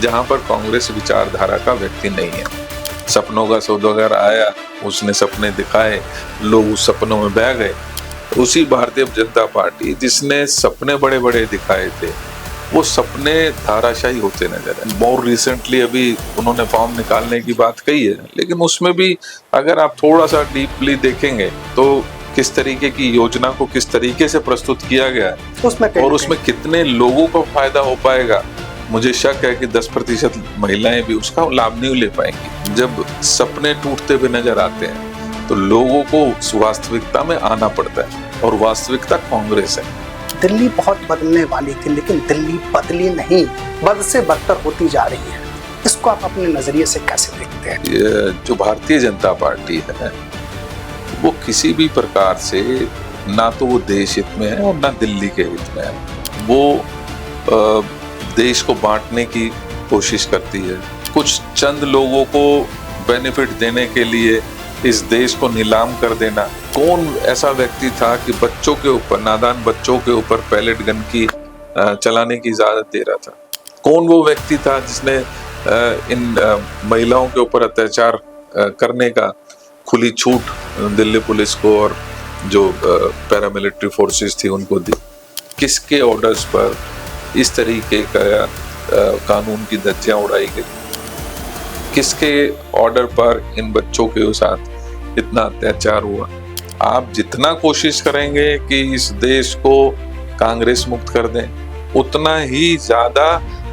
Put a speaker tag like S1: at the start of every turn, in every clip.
S1: जहां पर कांग्रेस विचारधारा का व्यक्ति नहीं है। सपनों का सौदागर आया, उसने सपने दिखाए, लोग उस सपनों में बह गए। उसी भारतीय जनता पार्टी जिसने सपने बड़े बड़े दिखाए थे, वो सपने धाराशायी होते नजर आए। मोर रिसेंटली अभी उन्होंने फॉर्म निकालने की बात कही है, लेकिन उसमें भी अगर आप थोड़ा सा डीपली देखेंगे तो किस तरीके की योजना को किस तरीके से प्रस्तुत किया गया है और उसमें कितने लोगों को फायदा हो पाएगा, मुझे शक है कि 10% महिलाएं भी उसका लाभ नहीं ले पाएंगी। जब सपने टूटते हुए नजर आते हैं तो लोगों को वास्तविकता में आना पड़ता है, और वास्तविकता कांग्रेस है।
S2: दिल्ली बहुत बदलने वाली थी, लेकिन दिल्ली बदली नहीं, बद से बदतर होती जा रही है। इसको आप अपने नजरिए से कैसे देखते हैं?
S1: ये जो भारतीय जनता पार्टी है, वो किसी भी प्रकार से ना तो वो देश हित में है और ना दिल्ली के हित में है। वो देश को बांटने की कोशिश करती है। कुछ चंद लोगों को बेनिफिट देने के लिए इस देश को नीलाम कर देना। कौन ऐसा व्यक्ति था कि बच्चों के ऊपर, नादान बच्चों के ऊपर पैलेट गन की चलाने की इजाजत दे रहा था? कौन वो व्यक्ति था जिसने इन महिलाओं के ऊपर अत्याचार करने का खुली छूट दिल्ली पुलिस को और जो पैरामिलिट्री फोर्सेस थी उनको दी? किसके ऑर्डर्स पर इस तरीके का कानून की धज्जियां उड़ाई गई? किसके ऑर्डर पर इन बच्चों के साथ इतना अत्याचार हुआ? आप जितना कोशिश करेंगे कि इस देश को कांग्रेस मुक्त कर दें, उतना ही ज्यादा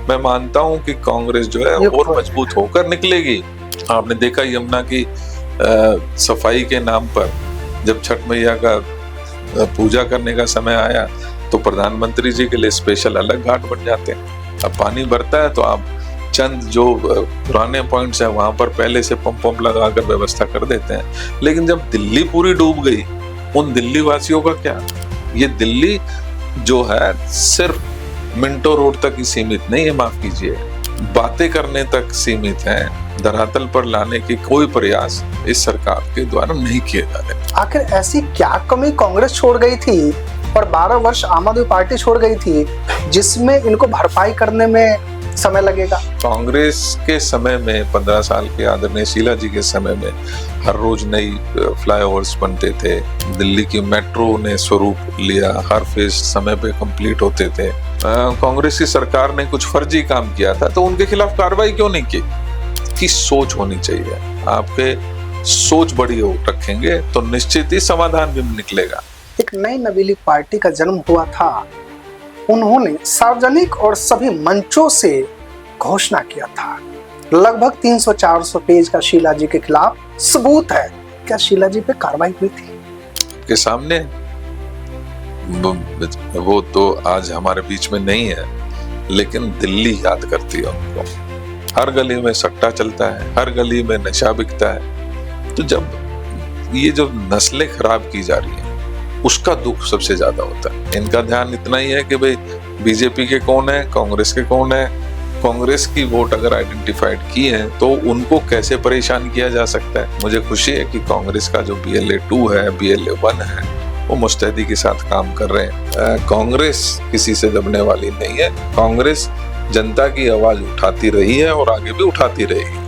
S1: मैं मानता हूं कि कांग्रेस जो है और मजबूत होकर निकलेगी। आपने देखा यमुना की सफाई के नाम पर जब छठ मैया का पूजा करने का समय आया तो प्रधानमंत्री जी के लिए स्पेशल अलग घाट बन जाते हैं। अब पानी भरता है तो आप चंद जो पुराने पॉइंट्स हैं वहां पर पहले से पंप लगाकर व्यवस्था कर देते हैं। लेकिन जब दिल्ली पूरी डूब गई, उन दिल्ली वासियों का क्या? ये दिल्ली जो है सिर्फ मिंटो रोड तक ही सीमित नहीं है, माफ कीजिए, बातें करने तक सीमित है। धरातल पर लाने की कोई प्रयास इस सरकार के द्वारा नहीं किए जा रहे।
S2: आखिर ऐसी क्या कमी कांग्रेस छोड़ गई थी और 12 वर्ष आम आदमी पार्टी छोड़ गई थी जिसमें इनको भरपाई करने में समय लगेगा? कांग्रेस
S1: के समय में 15 साल के आदरणीय शीला जी के समय में हर रोज नई फ्लाईओवर्स बनते थे। दिल्ली की मेट्रो ने स्वरूप लिया, हर फेज समय पे कंप्लीट होते थे। कांग्रेस की सरकार ने कुछ फर्जी काम किया था तो उनके खिलाफ कार्रवाई क्यों नहीं की? की सोच होनी चाहिए। आपके सोच बड़ी हो रखेंगे तो निश्चित ही समाधान भी निकलेगा।
S2: एक नई नवीली पार्टी का जन्म हुआ था। उन्होंने सार्वजनिक और सभी मंचों से घोषणा किया था। लगभग 300-400 पेज का शीला जी के खिलाफ सबूत है। क्या शीला जी पे कार्रवाई हुई थी?
S1: के सामने वो तो आज हमारे बीच में नहीं है, लेकिन दिल्ली याद करती है उनको। हर गली में सट्टा चलता है, हर गली में नशा बिकता है। तो जब ये जो नस्लें खराब की जा रही हैं, उसका दुख सबसे ज्यादा होता है। इनका ध्यान इतना ही है कि भाई बीजेपी के कौन है, कांग्रेस के कौन है। कांग्रेस की वोट अगर आइडेंटिफाइड की है तो उनको कैसे परेशान किया जा सकता है। मुझे खुशी है कि कांग्रेस का जो BLA-2 है, BLA-1 है, वो मुस्तैदी के साथ काम कर रहे हैं। कांग्रेस किसी से दबने वाली नहीं है। कांग्रेस जनता की आवाज उठाती रही है और आगे भी उठाती रहेगी।